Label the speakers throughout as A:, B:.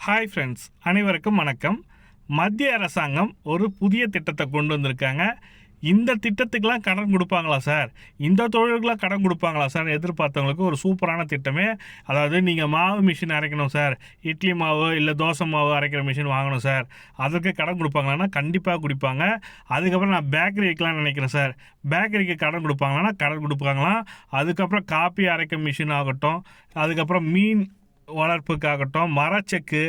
A: Hi friends, அனைவருக்கும் வணக்கம். மத்திய அரசாங்கம் ஒரு புதிய திட்டத்தை கொண்டு வந்திருக்காங்க. இந்த திட்டத்துக்கெலாம் கடன் கொடுப்பாங்களா சார், இந்த தொழிலுக்கெலாம் கடன் கொடுப்பாங்களா சார் எதிர்பார்த்தவங்களுக்கு ஒரு சூப்பரான திட்டமே. அதாவது நீங்கள் மாவு மிஷின் அரைக்கணும் சார், இட்லி மாவு இல்லை தோசை மாவு அரைக்கிற மிஷின் வாங்கணும் சார், அதுக்கு கடன் கொடுப்பாங்களான்னா கண்டிப்பாக கொடுப்பாங்க. அதுக்கப்புறம் நான் பேக்கரி வைக்கலாம்னு நினைக்கிறேன் சார், பேக்கரிக்கு கடன் கொடுப்பாங்களான்னா கடன் கொடுப்பாங்களாம். அதுக்கப்புறம் காப்பி அரைக்க மிஷின் ஆகட்டும், அதுக்கப்புறம் மீன் வளர்ப்புக்காகட்டும், மரச்செக்கு,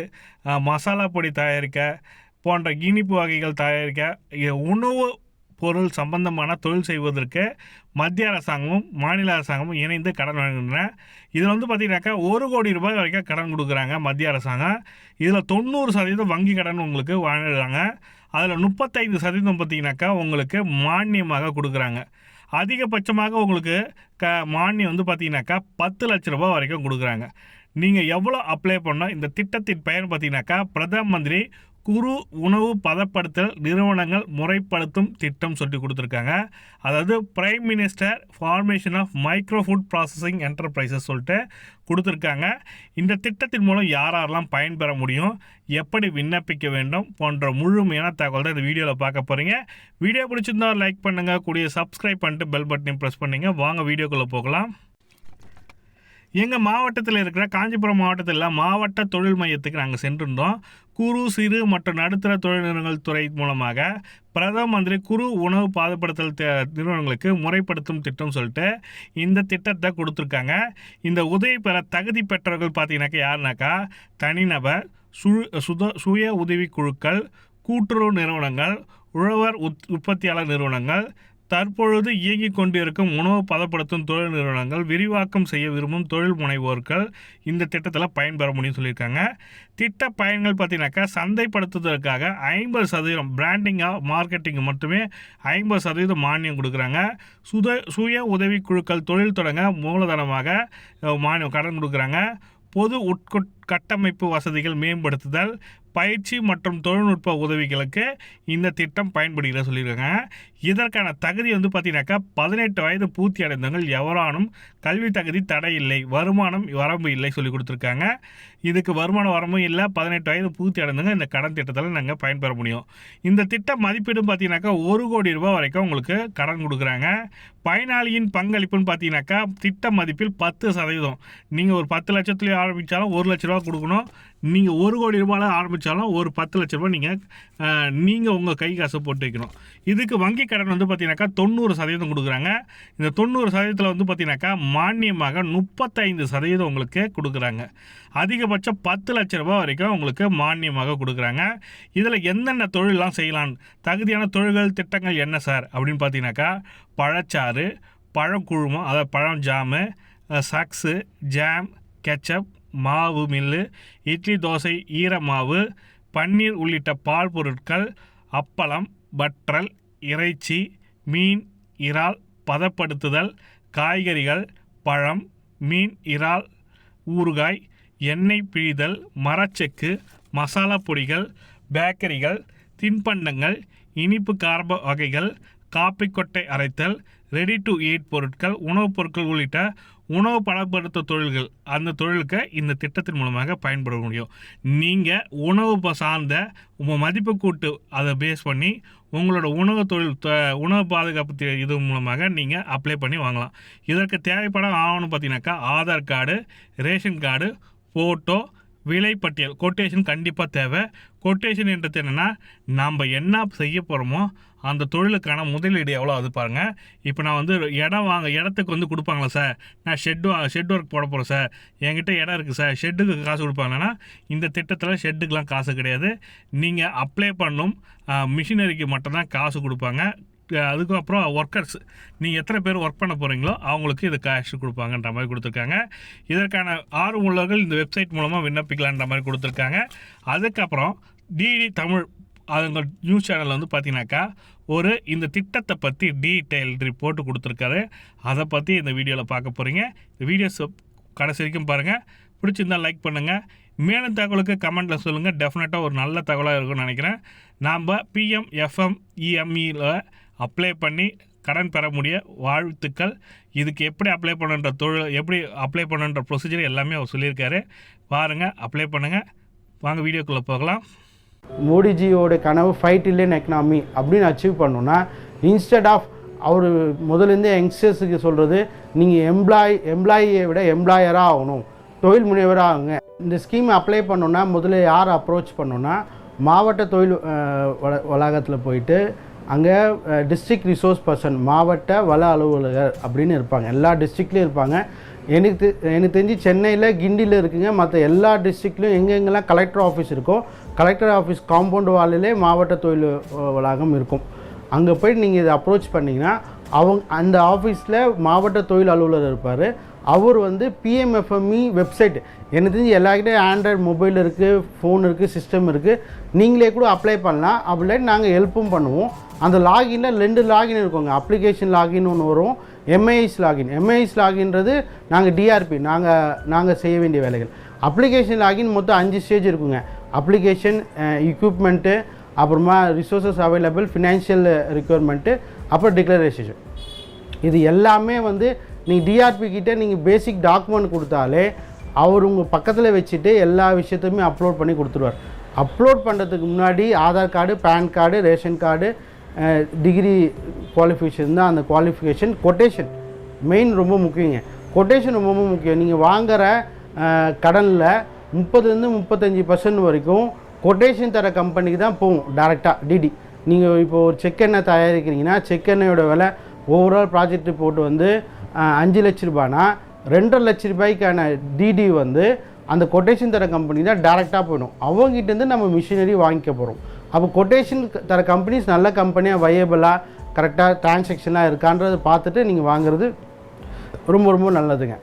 A: மசாலா பொடி தயாரிக்க போன்ற இனிப்பு வகைகள் தயாரிக்க, உணவு பொருள் சம்பந்தமான தொழில் செய்வதற்கு மத்திய அரசாங்கமும் மாநில அரசாங்கமும் இணைந்து கடன் வழங்குகின்றன. இதில் பார்த்திங்கனாக்கா 1 கோடி ரூபாய் வரைக்கும் கடன் கொடுக்குறாங்க மத்திய அரசாங்கம். இதில் 90% வங்கி கடன் உங்களுக்கு வழங்குறாங்க. அதில் 35% பார்த்திங்கனாக்கா உங்களுக்கு மானியமாக கொடுக்குறாங்க. அதிகபட்சமாக உங்களுக்கு மானியம் பார்த்திங்கனாக்கா 10 லட்ச ரூபாய் வரைக்கும் கொடுக்குறாங்க. நீங்கள் எவ்வளோ அப்ளை பண்ணால் இந்த திட்டத்தின் பெயர் பார்த்தீங்கன்னாக்கா பிரதம மந்திரி குறு உணவு பதப்படுத்தல் நிறுவனங்கள் முறைப்படுத்தும் திட்டம் சொல்லி கொடுத்துருக்காங்க. அதாவது prime minister formation of micro food processing enterprises சொல்லிட்டு கொடுத்துருக்காங்க. இந்த திட்டத்தின் மூலம் யாரெல்லாம் பயன்பெற முடியும், எப்படி விண்ணப்பிக்க வேண்டும் போன்ற முழுமையான தகவல் தான் இந்த வீடியோவில் பார்க்க போகிறீங்க. வீடியோ பிடிச்சிருந்தா லைக் பண்ணுங்கள், கூடிய சப்ஸ்கிரைப் பண்ணிட்டு பெல் பட்டனையும் ப்ரெஸ் பண்ணிங்க. வாங்க வீடியோக்குள்ளே போகலாம். எங்கள் மாவட்டத்தில் இருக்கிற காஞ்சிபுரம் மாவட்டத்தில் மாவட்ட தொழில் மையத்துக்கு நாங்கள் சென்றிருந்தோம். குறு சிறு மற்றும் நடுத்தர தொழில் நிறுவனங்கள் துறை மூலமாக பிரதம மந்திரி குறு உணவு பாதுகாப்படுத்தல் நிறுவனங்களுக்கு முறைப்படுத்தும் திட்டம் சொல்லிட்டு இந்த திட்டத்தை கொடுத்துருக்காங்க. இந்த உதவி பெற தகுதி பெற்றவர்கள் பார்த்தீங்கன்னாக்கா யாருனாக்கா தனிநபர், சுய உதவி குழுக்கள், கூட்டுறவு நிறுவனங்கள், உழவர் உற்பத்தியாளர் நிறுவனங்கள், தற்பொழுது இயங்கிக் கொண்டிருக்கும் உணவு பதப்படுத்தும் தொழில் நிறுவனங்கள், விரிவாக்கம் செய்ய விரும்பும் தொழில் முனைவோர்கள் இந்த திட்டத்தில் பயன்பெற முடியும் சொல்லியிருக்காங்க. திட்ட பயன்கள் பார்த்தீங்கன்னாக்கா சந்தைப்படுத்துவதற்காக 50% பிராண்டிங்காக மார்க்கெட்டிங் மட்டுமே 50% மானியம் கொடுக்குறாங்க. சுய உதவி குழுக்கள் தொழில் தொடங்க மூலதனமாக மானியம் கடன் கொடுக்குறாங்க. பொது உட்கட்டமைப்பு வசதிகள் மேம்படுத்துதல், பயிற்சி மற்றும் தொழில்நுட்ப உதவிகளுக்கு இந்த திட்டம் பயன்படுகிற சொல்லியிருக்காங்க. இதற்கான தகுதி பார்த்தீங்கன்னாக்கா 18 வயது பூர்த்தி அடைந்தவர்கள் எவரானும் கல்வி தகுதி தடை இல்லை, வருமானம் வரம்பு இல்லை சொல்லி கொடுத்துருக்காங்க. இதுக்கு வருமான வரம்பும் இல்லை, 18 வயது பூர்த்தி அடைந்தவங்க இந்த கடன் திட்டத்தில் நாங்கள் பயன்பெற முடியும். இந்த திட்ட மதிப்பீடு பார்த்தீங்கன்னாக்கா 1 கோடி ரூபாய் வரைக்கும் உங்களுக்கு கடன் கொடுக்குறாங்க. பயனாளியின் பங்களிப்புன்னு பார்த்தீங்கன்னாக்கா திட்ட மதிப்பில் 10%. நீங்கள் ஒரு 10 லட்சத்துலேயே ஆரம்பித்தாலும் 1 லட்ச ரூபா கொடுக்கணும். நீங்கள் 1 கோடி ரூபாயில் ஆரம்பித்தாலும் ஒரு 10 லட்ச ரூபா நீங்கள் உங்கள் கை காசை போட்டு வைக்கணும். இதுக்கு வங்கி கடன் பார்த்தீங்கன்னாக்கா 90% கொடுக்குறாங்க. இந்த 90%த்தில் பார்த்தீங்கன்னாக்கா மானியமாக 35% உங்களுக்கு கொடுக்குறாங்க. அதிகபட்சம் 10 லட்ச ரூபாய் வரைக்கும் உங்களுக்கு மானியமாக கொடுக்குறாங்க. இதில் என்னென்ன தொழிலெலாம் செய்யலாம், தகுதியான தொழில்கள் திட்டங்கள் என்ன சார் அப்படின்னு பார்த்தீங்கன்னாக்கா பழச்சாறு, பழக்குழுமம், அதாவது பழம் ஜாமு, சக்ஸு, ஜாம், கெச்சப், மாவு மில்லு, இட்லி தோசை ஈர மாவு, பன்னீர் உள்ளிட்ட பால் பொருட்கள், அப்பளம், வற்றல், இறைச்சி, மீன், இறால் பதப்படுத்துதல், காய்கறிகள், பழம், மீன், இறால் ஊறுகாய், எண்ணெய் பிழிதல், மரச்செக்கு, மசாலா பொடிகள், பேக்கரிகள், தின்பண்டங்கள், இனிப்பு கார வகைகள், காப்பி கொட்டை அரைத்தல், ரெடி டு ஈட் பொருட்கள், உணவுப் பொருட்கள் உள்ளிட்ட உணவு பதப்படுத்த தொழில்கள், அந்த தொழிலுக்கு இந்த திட்டத்தின் மூலமாக பயன்பட முடியும். நீங்கள் உணவு சார்ந்த உங்கள் மதிப்பு கூட்டு அதை பேஸ் பண்ணி உங்களோட உணவு தொழில் உணவு பாதுகாப்பு இது மூலமாக நீங்கள் அப்ளை பண்ணி வாங்கலாம். இதற்கு தேவைப்பட ஆவணம் பார்த்தீங்கன்னாக்கா Aadhaar card, ration card, photo, விலைப்பட்டியல், கொட்டேஷன் கண்டிப்பாக தேவை. கொட்டேஷன் என்றது என்னென்னா நம்ம என்ன செய்ய போகிறோமோ அந்த தொழிலுக்கான முதலீடு எவ்வளோ அது பாருங்கள். இப்போ நான் இடத்துக்கு கொடுப்பாங்களா சார், நான் ஷெட் ஒர்க் போட போகிறேன் சார், என்கிட்ட இடம் இருக்குது சார், ஷெட்டுக்கு காசு கொடுப்பாங்கன்னா இந்த திட்டத்தில் ஷெட்டுக்கெலாம் காசு கிடையாது. நீங்கள் அப்ளை பண்ணும் மிஷினரிக்கு மட்டும்தான் காசு கொடுப்பாங்க. அதுக்கப்புறம் ஒர்க்கர்ஸ், நீங்கள் எத்தனை பேர் ஒர்க் பண்ண போகிறீங்களோ அவங்களுக்கு இது கேஷ் கொடுப்பாங்கன்ற மாதிரி கொடுத்துருக்காங்க. இதற்கான ஆர்வம் உள்ளவர்கள் இந்த வெப்சைட் மூலமாக விண்ணப்பிக்கலான்ற மாதிரி கொடுத்துருக்காங்க. அதுக்கப்புறம் டிடி தமிழ் அவங்க நியூஸ் சேனலில் பார்த்தீங்கன்னாக்கா இந்த திட்டத்தை பற்றி டீட்டெயில் ரிப்போர்ட் கொடுத்துருக்காரு. அதை பற்றி இந்த வீடியோவில் பார்க்க போகிறீங்க. இந்த வீடியோஸ் கடைசி வரைக்கும் பாருங்கள். பிடிச்சிருந்தால் லைக் பண்ணுங்கள். மேலும் தகவலுக்கு கமெண்ட்டில் சொல்லுங்கள். டெஃபினட்டாக ஒரு நல்ல தகவலாக இருக்கும்னு நினைக்கிறேன். நாம் PMFMEயில் அப்ளை பண்ணி கடன் பெற முடிய வாழ்த்துக்கள். இதுக்கு எப்படி அப்ளை பண்ணுன்ற எப்படி அப்ளை பண்ணுன்ற ப்ரொசீஜர் எல்லாமே அவர் சொல்லியிருக்காரு. பாருங்கள், அப்ளை பண்ணுங்கள். வாங்க வீடியோக்குள்ளே போகலாம்.
B: மோடிஜியோட கனவு 5 trillion எக்கனாமி அப்படின்னு அச்சீவ் பண்ணோன்னா, இன்ஸ்டெட் ஆஃப் அவர் முதலேருந்தே யங்ஸ்டர்ஸுக்கு சொல்கிறது, நீங்கள் எம்ப்ளாயியை விட எம்ப்ளாயராக ஆகணும், தொழில் முனைவராக ஆகுங்க. இந்த ஸ்கீம் அப்ளை பண்ணோன்னா முதல்ல யார் அப்ரோச் பண்ணோன்னா, மாவட்ட தொழில் வளாகத்தில் போயிட்டு அங்கே டிஸ்ட்ரிக்ட் ரிசோர்ஸ் பர்சன், மாவட்ட வள அலுவலகர் அப்படின்னு இருப்பாங்க. எல்லா டிஸ்ட்ரிக்ட்லேயும் இருப்பாங்க. எனக்கு தெரிஞ்சு சென்னையில், கிண்டியில் இருக்குங்க. மற்ற எல்லா டிஸ்ட்ரிக்ட்லையும் எங்கெங்கெல்லாம் கலெக்டர் ஆஃபீஸ் இருக்கோ, கலெக்டர் ஆஃபீஸ் காம்பவுண்ட் வாலிலே மாவட்ட தொழில் வளாகம் இருக்கும். அங்கே போய் நீங்கள் இதை அப்ரோச் பண்ணிங்கன்னா, அந்த ஆஃபீஸில் மாவட்ட தொழில் அலுவலர் இருப்பார். அவர் வந்து PMFME வெப்சைட், எனக்கு தெரிஞ்சு எல்லாருக்கிட்டையும் ஆண்ட்ராய்டு மொபைல் இருக்குது, ஃபோன் இருக்குது, சிஸ்டம் இருக்குது. நீங்களே கூட அப்ளை பண்ணலாம். அப்படி நாங்கள் ஹெல்ப்பும் பண்ணுவோம். அந்த லாகினில் 2 லாகின் இருக்குங்க. அப்ளிகேஷன் லாகின் ஒன்று வரும், MIS லாகின். MIS லாகின்றது நாங்கள் DRP, நாங்கள் செய்ய வேண்டிய வேலைகள். அப்ளிகேஷன் லாகின் மொத்தம் 5 ஸ்டேஜ் இருக்குங்க. அப்ளிகேஷன், எக்யூப்மெண்ட்டு, அப்புறமா ரிசோர்ஸஸ் அவைலபிள், ஃபினான்ஷியல் ரிக்வயர்மெண்ட்டு, அப்புறம் டிக்ளரேஷன். இது எல்லாமே வந்து நீங்கள் DRP கிட்டே நீங்கள் பேசிக் டாக்குமெண்ட் கொடுத்தாலே அவர் உங்கள் பக்கத்தில் வச்சுட்டு எல்லா விஷயத்தையுமே அப்லோட் பண்ணி கொடுத்துருவார். அப்லோட் பண்ணுறதுக்கு முன்னாடி Aadhaar card, pan card, ration card, degree qualification தான். அந்த குவாலிஃபிகேஷன், கொட்டேஷன் மெயின் ரொம்ப முக்கியங்க. கொட்டேஷன் ரொம்ப முக்கியம். நீங்கள் வாங்குகிற கடனில் 30-35% வரைக்கும் கொட்டேஷன் தர கம்பெனிக்கு தான் போகும் டேரெக்டாக டிடி. நீங்கள் இப்போ ஒரு செக் எண்ணெய் தயாரிக்கிறீங்கன்னா, செக் எண்ணெயோட விலை ஓவரால் ப்ராஜெக்ட் ரிப்போர்ட் வந்து 5 லட்ச ரூபாய்னா 2.5 லட்ச ரூபாய்க்கான டிடி வந்து அந்த கொட்டேஷன் தர கம்பெனி தான் டேரெக்டாக போயிடும். அவங்ககிட்டேருந்து நம்ம மிஷினரி வாங்கிக்க போகிறோம். அப்போ கொட்டேஷன் தர கம்பெனிஸ் நல்ல கம்பெனியாக, வயபிளாக, கரெக்டாக டிரான்சாக்ஷனாக இருக்கான்றதை பார்த்துட்டு நீங்கள் வாங்குறது ரொம்ப ரொம்ப நல்லதுங்க.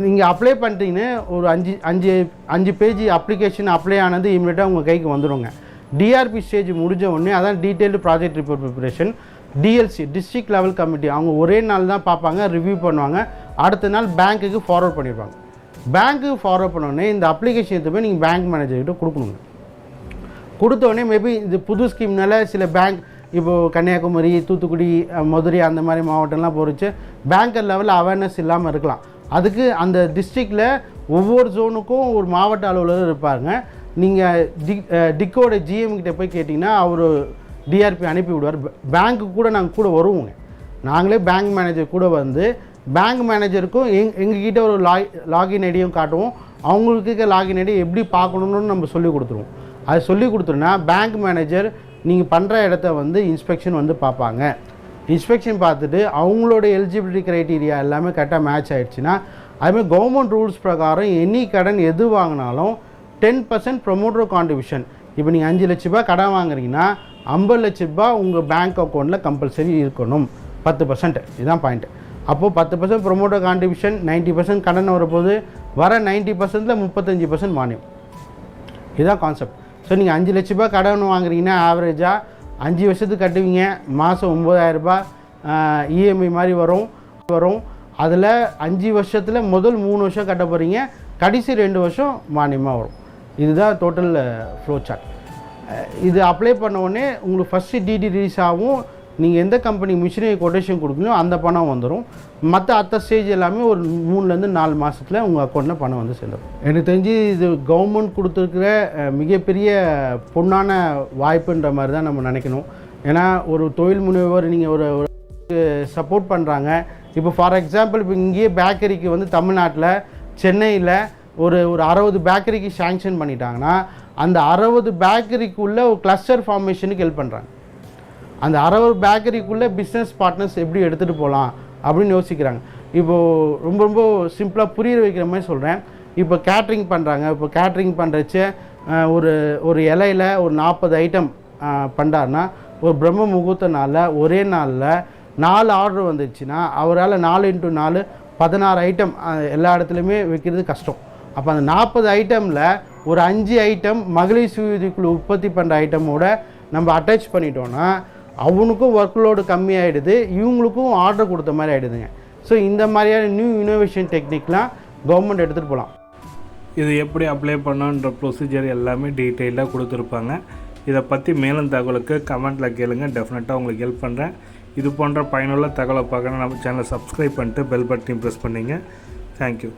B: நீங்கள் அப்ளை பண்ணிட்டீங்கன்னு ஒரு 5 பேஜ் அப்ளிகேஷன் அப்ளை ஆனது இமீடியட்டாக உங்கள் கைக்கு வந்துடுங்க. DRP ஸ்டேஜ் முடிஞ்ச உடனே, அதான் detailed project report preparation. DLC, district level committee, அவங்க ஒரே நாள் தான் பார்ப்பாங்க, ரிவ்யூ பண்ணுவாங்க. அடுத்த நாள் பேங்க்குக்கு ஃபார்வர்ட் பண்ணிடுவாங்க. பேங்க்குக்கு ஃபார்வர்ட் பண்ணோடனே இந்த அப்ளிகேஷன் எடுத்து போய் நீங்கள் பேங்க் மேனேஜர்கிட்ட கொடுக்கணுங்க. கொடுத்தோடனே மேபி இது புது ஸ்கீம்னால சில பேங்க், இப்போது கன்னியாகுமரி, தூத்துக்குடி, மதுரை அந்த மாதிரி மாவட்டம்லாம் போச்சு பேங்கர் லெவலில் அவேர்னஸ் இல்லாமல் இருக்கலாம். அதுக்கு அந்த டிஸ்ட்ரிக்டில் ஒவ்வொரு ஜோனுக்கும் ஒரு மாவட்ட அலுவலர் இருப்பாருங்க. நீங்கள் டிக்கோட GM கிட்டே போய் கேட்டிங்கன்னா அவர் DRP அனுப்பி விடுவார். பேங்க்கு கூட நாங்கள் கூட வருவோங்க. நாங்களே பேங்க் மேனேஜர் கூட வந்து பேங்க் மேனேஜருக்கும் எங்ககிட்ட ஒரு லாகின் ஐடியும் காட்டுவோம். அவங்களுக்கு லாகின் ஐடி எப்படி பார்க்கணுன்னு நம்ம சொல்லி கொடுத்துருவோம். அது சொல்லி கொடுத்தோன்னா பேங்க் மேனேஜர் நீங்கள் பண்ணுற இடத்த வந்து இன்ஸ்பெக்ஷன் வந்து பார்ப்பாங்க. இன்ஸ்பெக்ஷன் பார்த்துட்டு அவங்களோட எலிஜிபிலிட்டி க்ரைட்டீரியா எல்லாமே கரெக்டாக மேட்ச் ஆகிடுச்சுன்னா, அதுமாதிரி கவர்மெண்ட் ரூல்ஸ் பிரகாரம் எனி கடன் எது வாங்கினாலும் 10% ப்ரொமோட்டர் கான்ட்ரிபியூஷன். இப்போ நீங்கள் 5 லட்ச ரூபாய் கடன் வாங்குறீங்கன்னா 50 லட்ச ரூபாய் உங்கள் பேங்க் அக்கௌண்ட்டில் கம்பல்சரி இருக்கணும். 10%, இதுதான் பாயிண்ட். அப்போது 10% ப்ரொமோட்டர் கான்ட்ரிபியூஷன், 90% கடன் வரப்போது, வர 90%ல் 35% மானியம். இதுதான் கான்செப்ட். ஸோ நீங்கள் 5 லட்ச ரூபாய் கடன் வாங்குறீங்கன்னா ஆவரேஜாக 5 வருஷத்துக்கு கட்டுவீங்க. மாதம் 9,000 ரூபாய் EMI மாதிரி வரும். அதில் 5 வருஷத்தில் முதல் 3 வருஷம் கட்ட போகிறீங்க, கடைசி 2 வருஷம் மானியமாக வரும். இதுதான் டோட்டல் ஃப்ளோ சார்ட். இது அப்ளை பண்ண உடனே உங்களுக்கு ஃபஸ்ட்டு டிடி ரிலீஸ் ஆகும். நீங்கள் எந்த கம்பெனி மிஷினரி கொட்டேஷன் கொடுக்கணும் அந்த பணம் வந்துடும். மற்ற ஸ்டேஜ் எல்லாமே ஒரு 3-4 மாதத்தில் உங்கள் அக்கௌண்ட்டில் பணம் வந்து சேர்ந்துடும். எனக்கு தெரிஞ்சு இது கவர்மெண்ட் கொடுத்துருக்கிற மிகப்பெரிய பொன்னான வாய்ப்புன்ற மாதிரி தான் நம்ம நினைக்கணும். ஏன்னா ஒரு தொழில் முனைவர் நீங்கள் ஒரு சப்போர்ட் பண்ணுறாங்க. இப்போ ஃபார் எக்ஸாம்பிள், இப்போ இங்கேயே பேக்கரிக்கு வந்து தமிழ்நாட்டில் சென்னையில் ஒரு 60 பேக்கரிக்கு சேங்ஷன் பண்ணிட்டாங்கன்னா, அந்த 60 பேக்கரிக்குள்ளே ஒரு கிளஸ்டர் ஃபார்மேஷனுக்கு ஹெல்ப் பண்ணுறாங்க. அந்த 60 பேக்கரிக்குள்ளே பிஸ்னஸ் பார்ட்னர்ஸ் எப்படி எடுத்துகிட்டு போகலாம் அப்படின்னு யோசிக்கிறாங்க. இப்போது ரொம்ப ரொம்ப சிம்பிளாக புரிய வைக்கிற மாதிரி சொல்கிறேன். இப்போ கேட்ரிங் பண்ணுறாங்க. இப்போ கேட்ரிங் பண்ணுறச்ச ஒரு இலையில் ஒரு 40 ஐட்டம் பண்ணுறாருன்னா, ஒரு பிரம்ம முகூர்த்த நாளில் ஒரே நாளில் 4 ஆர்டர் வந்துடுச்சுன்னா அவரால் 4x4 16 ஐட்டம் எல்லா இடத்துலையுமே வைக்கிறது கஷ்டம். அப்போ அந்த 40 ஐட்டமில் ஒரு 5 ஐட்டம் மகளிர் சுயஉதவிக்குழு உற்பத்தி பண்ணுற ஐட்டமோட நம்ம அட்டாச் பண்ணிட்டோன்னா அவனுக்கும் ஒர்க் லோடு கம்மியாகிடுது, இவங்களுக்கும் ஆர்டர் கொடுத்த மாதிரி ஆகிடுதுங்க. ஸோ இந்த மாதிரியான நியூ இனோவேஷன் டெக்னிக்லாம் கவர்மெண்ட் எடுத்துகிட்டு போகலாம்.
A: இது எப்படி அப்ளை பண்ணணுன்ற ப்ரொசீஜர் எல்லாமே டீட்டெயிலாக கொடுத்துருப்பாங்க. இதை பற்றி மேலும் தகவலுக்கு கமெண்ட்டில் கேளுங்க, டெஃபினட்டாக உங்களுக்கு ஹெல்ப் பண்ணுறேன். இது போன்ற பயனுள்ள தகவலை பார்க்கணும் நம்ம சேனலை சப்ஸ்கிரைப் பண்ணிட்டு பெல் பட்டனையும் ப்ரெஸ் பண்ணிங்க. தேங்க்யூ.